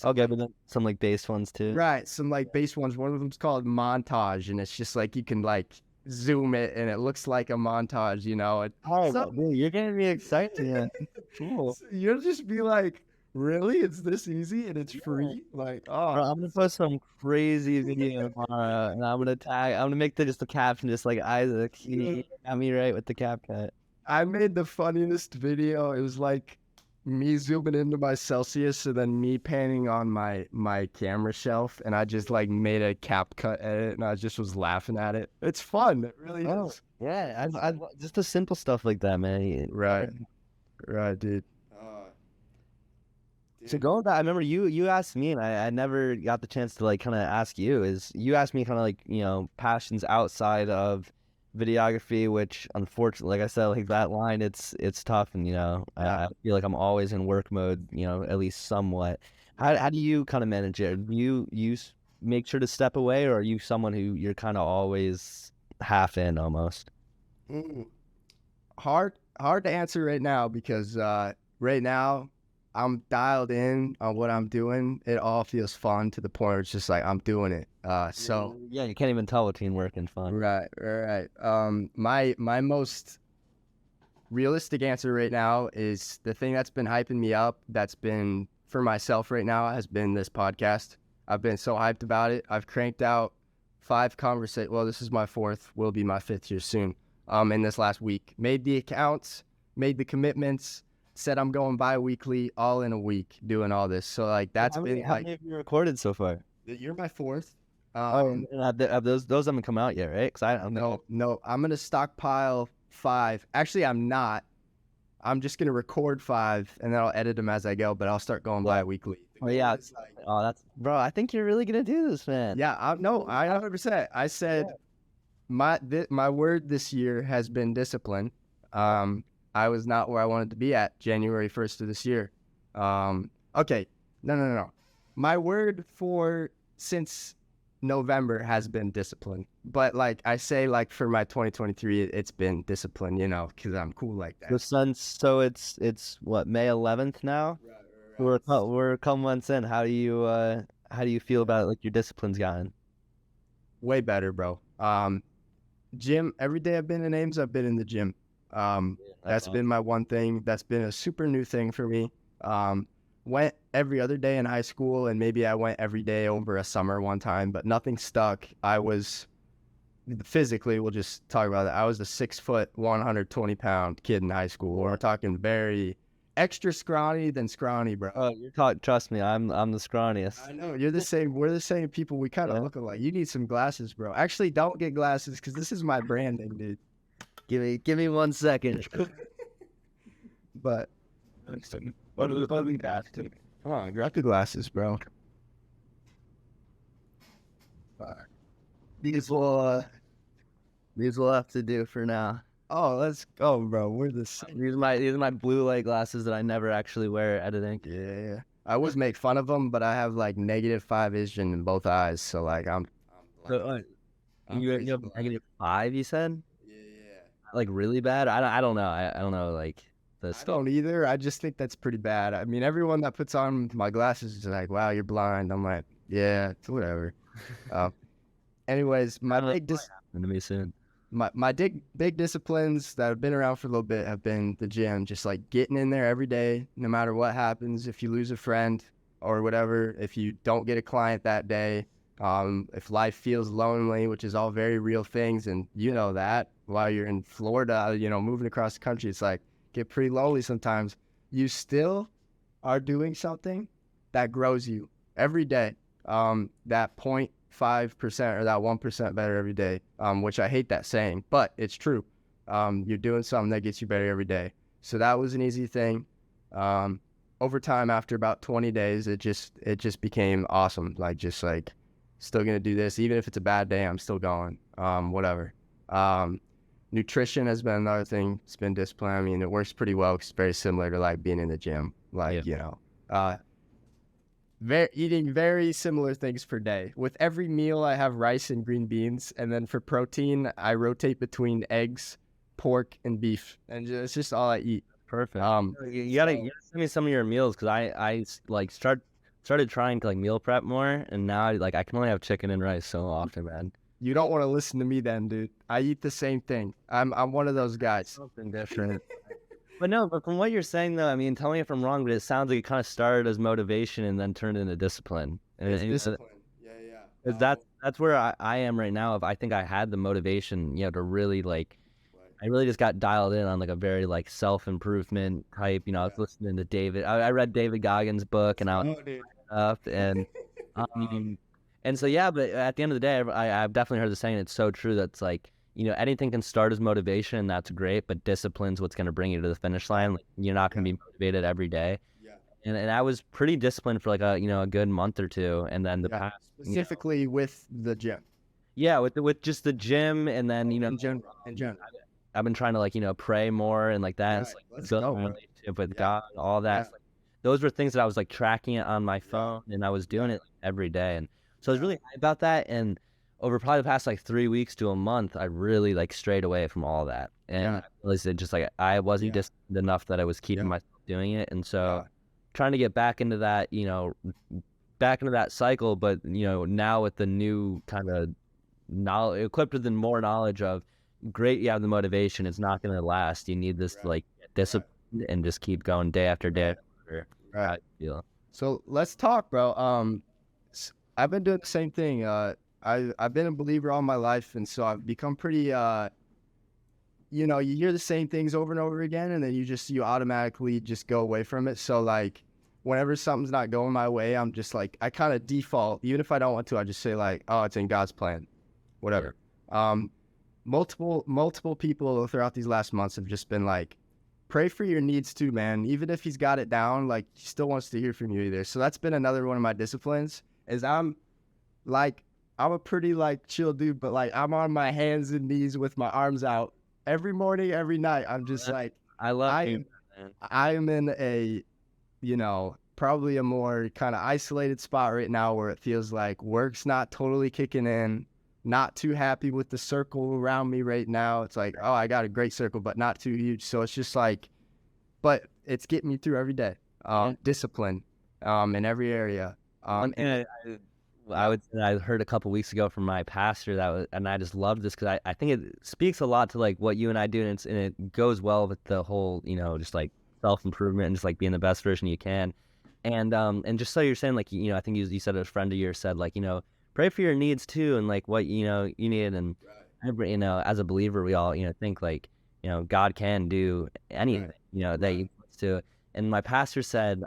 Okay, but then some like base ones too. Right, some like base ones. One of them's called montage, and it's just like you can like zoom it and it looks like a montage, you know. Dude, you're getting me excited. Yeah. Cool. So you'll just be like, really? It's this easy and it's free? Like, oh. Bro, I'm gonna post some crazy video tomorrow, and I'm gonna make just the caption just like Isaac. He got me right with the CapCut. I made the funniest video. It was like me zooming into my Celsius and then me panning on my camera shelf, and I just like made a CapCut edit, and I just was laughing at it. It's fun. It really is. Yeah, I just the simple stuff like that, man. Right, dude. So going back, I remember you asked me, and I never got the chance to like kind of ask you. Is you asked me kind of like passions outside of videography, which unfortunately, like I said, like that line, it's tough, and I feel like I'm always in work mode, at least somewhat. How do you kind of manage it? Do you make sure to step away, or are you someone who you're kind of always half in almost? Hard to answer right now because right now I'm dialed in on what I'm doing. It all feels fun to the point where it's just like I'm doing it. So yeah, you can't even tell between work and fun. Right. My most realistic answer right now is the thing that's been hyping me up. That's been for myself right now has been this podcast. I've been so hyped about it. I've cranked out 5 conversations. Well, this is my 4th. Will be my 5th here soon. In this last week, made the accounts, made the commitments. Said I'm going bi-weekly, all in a week, doing all this. So like that's how been how many have you recorded so far? You're my 4th. And have those haven't come out yet, right? Because I don't know. No, I'm gonna stockpile 5. Actually, I'm not. I'm just gonna record 5 and then I'll edit them as I go. But I'll start going bi-weekly. Oh yeah. That's bro. I think you're really gonna do this, man. Yeah. I 100%. I said my word this year has been discipline. I was not where I wanted to be at January 1st of this year. Okay. No. My word for since November has been discipline. But like I say, like for my 2023, it's been discipline, because I'm cool like that. So it's what, May 11th now? Right. We're a couple months in. How do you feel about like your discipline's gotten? Way better, bro. Gym, every day I've been in Ames, I've been in the gym. That's been my one thing. That's been a super new thing for me. Went every other day in high school, and maybe I went every day over a summer one time, but nothing stuck. I was physically, we'll just talk about that. I was a 6 foot, 120-pound kid in high school. We're talking very extra scrawny than scrawny, bro. Oh, trust me, I'm the scrawniest. I know you're the same. We're the same people. We kind of look alike. You need some glasses, bro. Actually, don't get glasses because this is my branding, dude. Give me 1 second. But Come on, grab the glasses, bro. These will have to do for now. Oh, let's go, bro. We're the same. These are my blue light glasses that I never actually wear editing. Yeah. I always make fun of them, but I have like -5 vision in both eyes, so like I'm You have -5, you said? Yeah. Like really bad? I don't know. I don't know like the I don't either. I just think that's pretty bad. I mean, everyone that puts on my glasses is like, "Wow, you're blind." I'm like, "Yeah, it's whatever." Anyways, my big to me soon. my big disciplines that have been around for a little bit have been the gym, just like getting in there every day, no matter what happens. If you lose a friend or whatever, if you don't get a client that day, if life feels lonely, which is all very real things, and you know that while you're in Florida, moving across the country, it's like get pretty lonely sometimes. You still are doing something that grows you every day. That 0.5% or that 1% better every day, which I hate that saying, but it's true. You're doing something that gets you better every day. So that was an easy thing. Over time, after about 20 days, it just became awesome. Like still gonna do this, even if it's a bad day, I'm still going. Whatever. Nutrition has been another thing. It's been discipline. I mean, it works pretty well. It's very similar to like being in the gym. Like, eating very similar things per day. With every meal, I have rice and green beans. And then for protein, I rotate between eggs, pork, and beef. And it's just all I eat. Perfect. You gotta send me some of your meals because I like started trying to like meal prep more, and now I can only have chicken and rice so often, man. You don't want to listen to me then, dude. I eat the same thing. I'm one of those guys. Something different. But from what you're saying though, I mean, tell me if I'm wrong, but it sounds like it kind of started as motivation and then turned into discipline. It's discipline. Yeah. That's where I am right now. If I think I had the motivation, to really I really just got dialed in on like a very like self-improvement type. I was listening to David. I read David Goggins' book, and I was up and and so yeah. But at the end of the day, I've definitely heard the saying. It's so true. That's like anything can start as motivation, and that's great. But discipline's what's going to bring you to the finish line. Like, you're not going to be motivated every day. Yeah. And I was pretty disciplined for like a good month or two, and then the past specifically with the gym. Yeah, with just the gym, and then in general. I've been trying to pray more and like that. Right, It's build a relationship with God, all that. Yeah. Those were things that I was like tracking it on my phone, and I was doing it every day, and so I was really high about that. And over probably the past like 3 weeks to a month, I really like strayed away from all that, and I realized it just like I wasn't disciplined enough that I was keeping myself doing it, and so trying to get back into that, back into that cycle, but now with the new kind of knowledge, equipped with more knowledge of. Great, you have the motivation. It's not going to last. You need this like discipline and just keep going day after day. Right. So let's talk, bro. I've been doing the same thing. I've been a believer all my life, and so I've become pretty. You hear the same things over and over again, and then you automatically just go away from it. So like, whenever something's not going my way, I'm just like, I kind of default. Even if I don't want to, I just say like, oh, it's in God's plan, whatever. Multiple people throughout these last months have just been like, pray for your needs too, man. Even if he's got it down, like he still wants to hear from you either. So that's been another one of my disciplines is I'm a pretty like chill dude, but like I'm on my hands and knees with my arms out every morning, every night. I'm just like, I am in a, probably a more kind of isolated spot right now where it feels like work's not totally kicking in. Not too happy with the circle around me right now. It's like, oh, I got a great circle, but not too huge. So it's just like, but it's getting me through every day. Discipline, in every area. And I heard a couple weeks ago from my pastor and I just loved this because I think it speaks a lot to like what you and I do, and it goes well with the whole, just like self-improvement and just like being the best version you can. And just so you're saying, like, I think you said a friend of yours said like, pray for your needs too, and like what you need, and as a believer, we all think like God can do anything that He wants to. And my pastor said,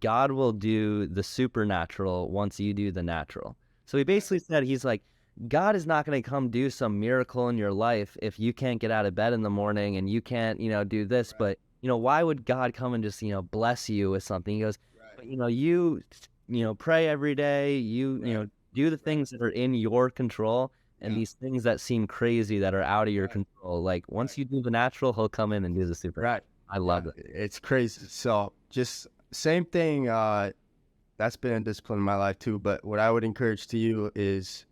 God will do the supernatural once you do the natural. So he basically said, he's like, God is not going to come do some miracle in your life if you can't get out of bed in the morning and you can't do this, but why would God come and just, bless you with something? He goes, but, pray every day, do the things that are in your control, and these things that seem crazy that are out of your control. Like once you do the natural, he'll come in and do the super. Right. I love it. It's crazy. So just same thing. That's been a discipline in my life too. But what I would encourage to you is,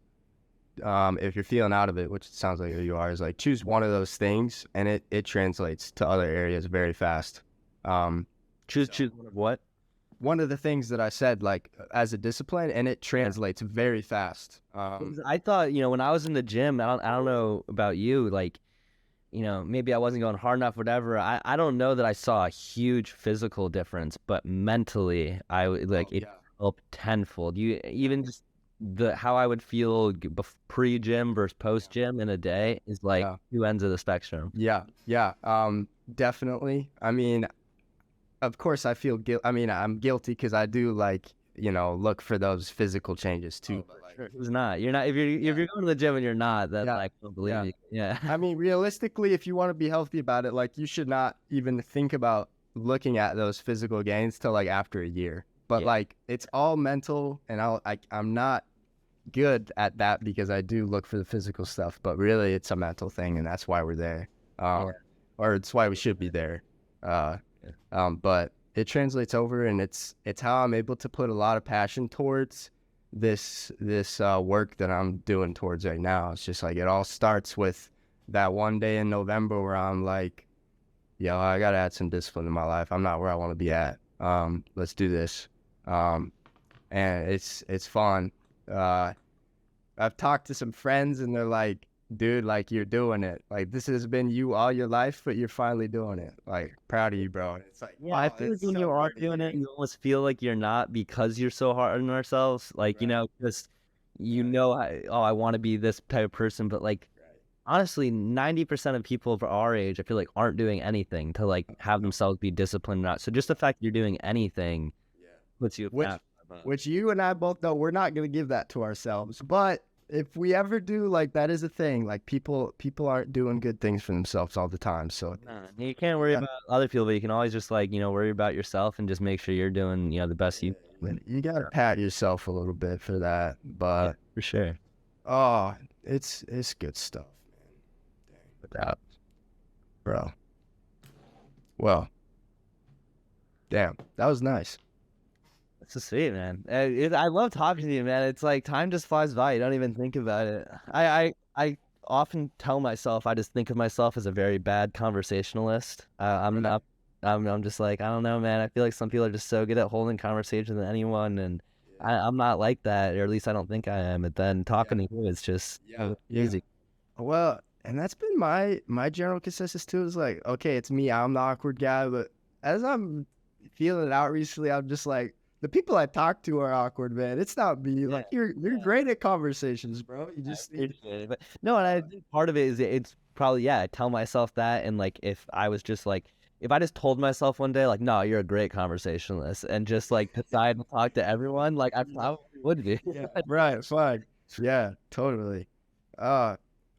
if you're feeling out of it, which it sounds like you are, is like choose one of those things, and it translates to other areas very fast. Choose one of what? One of the things that I said, like as a discipline, and it translates very fast. I thought, when I was in the gym, I don't know about you, like, maybe I wasn't going hard enough, whatever. I don't know that I saw a huge physical difference, but mentally, it helped tenfold. You even just how I would feel pre-gym versus post-gym in a day is like two ends of the spectrum. Yeah. Definitely. I mean, of course I feel guilt. I mean, I'm guilty because I do look for those physical changes too. Who's not? You're not. If you're going to the gym and you're not, then I don't believe you. Yeah. I mean, realistically, if you want to be healthy about it, like you should not even think about looking at those physical gains till like after a year. But like it's all mental, and I'm not good at that because I do look for the physical stuff. But really, it's a mental thing, and that's why we're there, or it's why we should be there. But it translates over, and it's how I'm able to put a lot of passion towards this work that I'm doing towards right now. It's just like it all starts with that one day in November where I'm like, yo, I gotta add some discipline in my life. I'm not where I want to be at. Let's do this. And it's fun. I've talked to some friends and they're like, dude, like you're doing it. Like this has been you all your life, but you're finally doing it. Like proud of you, bro. And it's like, I feel like when you are doing it, you almost feel like you're not because you're so hard on ourselves. Like, just, I want to be this type of person. But like, honestly, 90% of people of our age, I feel like aren't doing anything to like have themselves be disciplined or not. So just the fact that you're doing anything puts you which you and I both know we're not going to give that to ourselves. But if we ever do, like that is a thing. Like people aren't doing good things for themselves all the time. So you can't worry about other people, but you can always just like, worry about yourself and just make sure you're doing, the best you can. You got to pat yourself a little bit for that. But for sure. Oh, it's good stuff, man. Without, bro. Well, damn, that was nice. That's so sweet, man. I love talking to you, man. It's like time just flies by. You don't even think about it. I often tell myself I just think of myself as a very bad conversationalist. I'm just like, I don't know, man. I feel like some people are just so good at holding conversations with anyone, and I'm not like that, or at least I don't think I am. But then talking to you is just easy. Well, and that's been my general consensus too. Is like, okay, it's me. I'm the awkward guy, but as I'm feeling it out recently, I'm just like, the people I talk to are awkward, man. It's not me. Like you're great at conversations, bro. You just but no, and I think part of it is it's probably I tell myself that, and like if I just told myself one day like, no, you're a great conversationalist, and just like decide to talk to everyone, like I probably would be. Right, fine. Yeah, totally.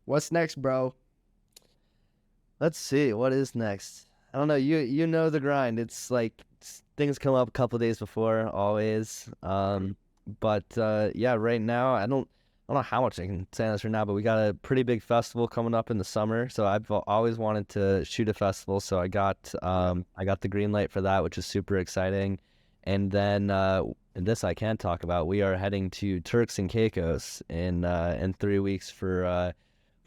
What's next, bro? Let's see, what is next? I don't know. You know the grind. It's like things come up a couple of days before, always. But right now I don't know how much I can say on this right now, but we got a pretty big festival coming up in the summer. So I've always wanted to shoot a festival, so I got the green light for that, which is super exciting. And then and this I can talk about. We are heading to Turks and Caicos in 3 weeks for a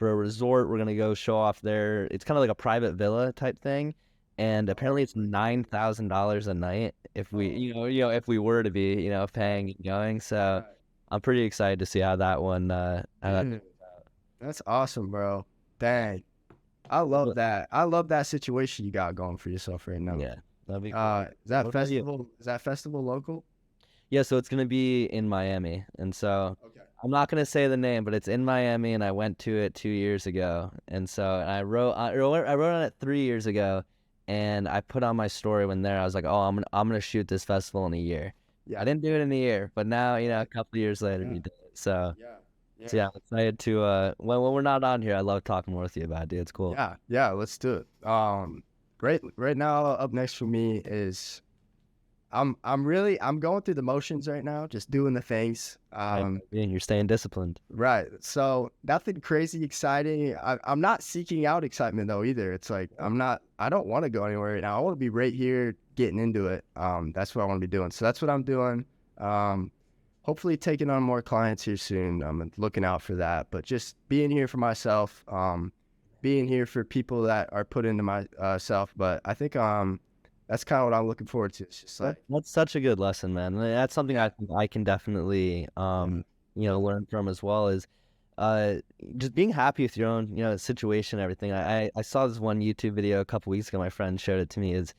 resort. We're gonna go show off there. It's kind of like a private villa type thing. And apparently it's $9,000 a night if we, if we were to be, paying and going. So I'm pretty excited to see how that one. That's awesome, bro. Dang, I love that. I love that situation you got going for yourself right now. Yeah, that'd be cool. Is that festival local? Yeah, so it's gonna be in Miami, and so I'm not gonna say the name, but it's in Miami, and I went to it 2 years ago, and so I wrote on it 3 years ago. And I put on my story when there, I was like, oh, I'm gonna shoot this festival in a year. Yeah. I didn't do it in a year, but now, a couple of years later, we did it. So, I'm excited to, when we're not on here, I love talking more with you about it, dude. It's cool. Yeah, let's do it. Right now, up next for me is I'm going through the motions right now, just doing the things. And you're staying disciplined. Right. So nothing crazy exciting. I'm not seeking out excitement though either. It's like I don't want to go anywhere right now. I want to be right here getting into it. That's what I want to be doing. So that's what I'm doing. Hopefully taking on more clients here soon. I'm looking out for that. But just being here for myself, being here for people that are put into myself. But I think that's kind of what I'm looking forward to. It's just like that's such a good lesson, man. That's something I can definitely learn from as well, is just being happy with your own situation and everything. I saw this one YouTube video a couple weeks ago. My friend showed it to me. Is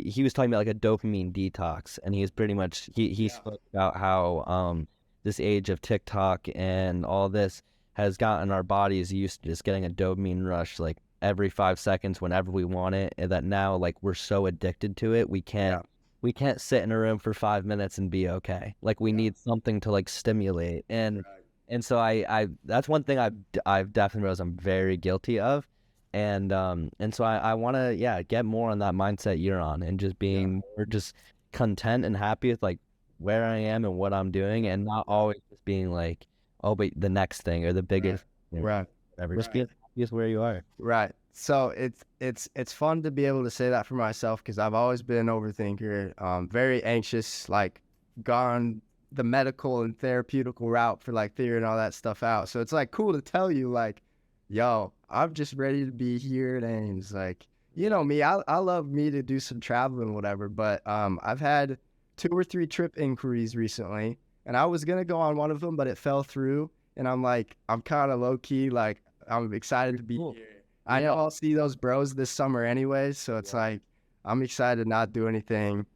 he was talking about like a dopamine detox, and he was pretty much he spoke about how this age of TikTok and all this has gotten our bodies used to just getting a dopamine rush like every 5 seconds whenever we want it, and that now like we're so addicted to it we can't sit in a room for 5 minutes and be okay. Like we need something to like stimulate, and so I that's one thing I've definitely realized I'm very guilty of, and so I want to get more on that mindset you're on, and just being more just content and happy with like where I am and what I'm doing, and not always just being like, oh, but the next thing or the biggest right. whatever. Just be happy where you are. Right. So it's fun to be able to say that for myself, because I've always been an overthinker, very anxious, like gone the medical and therapeutical route for like figuring all that stuff out. So it's like cool to tell you like, yo, I'm just ready to be here at Ames. Like, you know me, I love me to do some traveling, whatever. But I've had 2 or 3 trip inquiries recently, and I was gonna go on one of them, but it fell through. And I'm kind of low key, like I'm excited to be here. I know I'll see those bros this summer anyways, so it's like I'm excited to not do anything.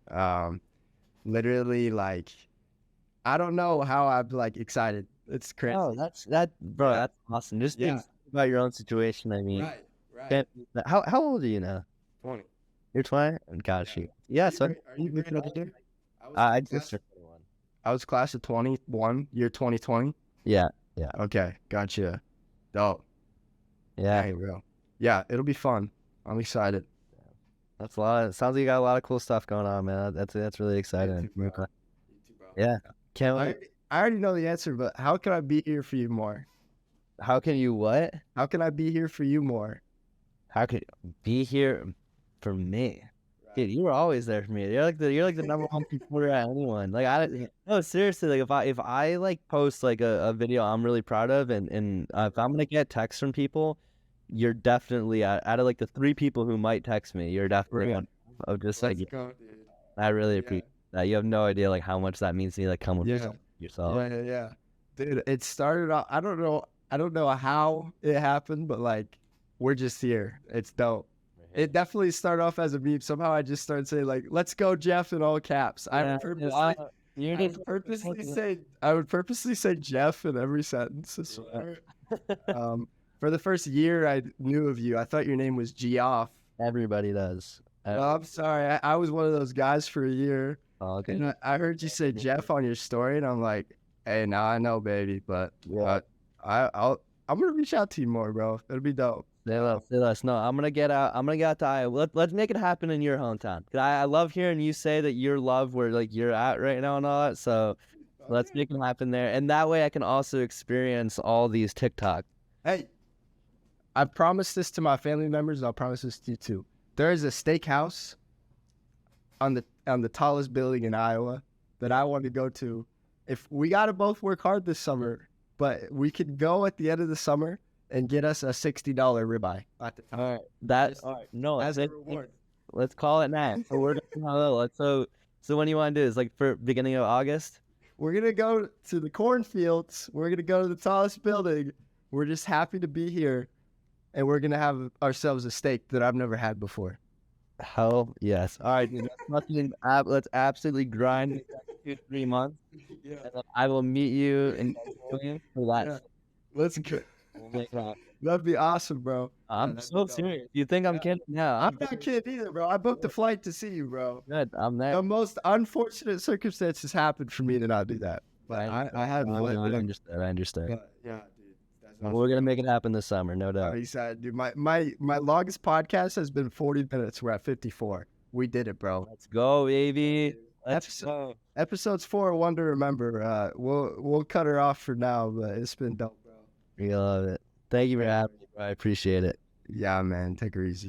Literally, like I don't know how I'm like excited. It's crazy. Oh, that's awesome. Just think about your own situation. I mean, right. How old are you now? 20. You're 20? Gosh, yeah. So Are you older? I just turned 21. I was class of 21, year 2020. Yeah. Okay, gotcha. Dope. Yeah. Hey, bro. Yeah, it'll be fun. I'm excited. That's a lot. Sounds like you got a lot of cool stuff going on, man. That's really exciting. You too, bro. Yeah. Can't wait. I already know the answer, but how can I be here for you more? How can you what? How can I be here for you more? How could you be here for me? Dude, you were always there for me. You're like the number one supporter at anyone. Like no, seriously, like if I like post like a video I'm really proud of, and if I'm gonna get texts from people, you're definitely out of like the 3 people who might text me, you're definitely one of just like I really appreciate that. You have no idea like how much that means to me. Like come with yourself. Yeah. Dude, it started off. I don't know how it happened, but like we're just here. It's dope. It definitely started off as a meme. Somehow I just started saying like, "Let's go, Geoff," in all caps. I would purposely say Geoff in every sentence. For the first year I knew of you, I thought your name was Geoff. Everybody does. I'm sorry. I was one of those guys for a year. Oh, okay. And I heard you say Geoff on your story, and I'm like, hey, now I know, baby. But I'm gonna reach out to you more, bro. It'll be dope. Say less. No, I'm gonna get out to Iowa. Let's make it happen in your hometown. I love hearing you say that your love where like you're at right now and all that. So let's make it happen there, and that way I can also experience all these TikTok. Hey, I promised this to my family members, and I'll promise this to you too. There is a steakhouse on the tallest building in Iowa that I want to go to. If we gotta both work hard this summer, but we could go at the end of the summer and get us a $60 ribeye at the time. All right. No, as a reward. Let's call it now. So we're so when you want to do is like for beginning of August. We're gonna go to the cornfields. We're gonna go to the tallest building. We're just happy to be here, and we're gonna have ourselves a steak that I've never had before. Hell yes. All right, dude. Let's absolutely grind 2-3 months. Yeah. And I will meet you for that. Yeah. Let's go. We'll make that. That'd be awesome, bro. I'm so serious. You think I'm kidding? No, I'm not kidding either, bro. I booked a flight to see you, bro. Good. I'm there. The most unfortunate circumstances happened for me to not do that. But I had I understand. Yeah, dude. We're gonna make it happen this summer, no doubt. He said, dude, my longest podcast has been 40 minutes. We're at 54. We did it, bro. Let's go, baby. Let's go. Episodes 4, one to remember. We'll cut her off for now, but it's been dope, bro. We love it. Thank you for having me, bro. I appreciate it. Yeah, man. Take her easy.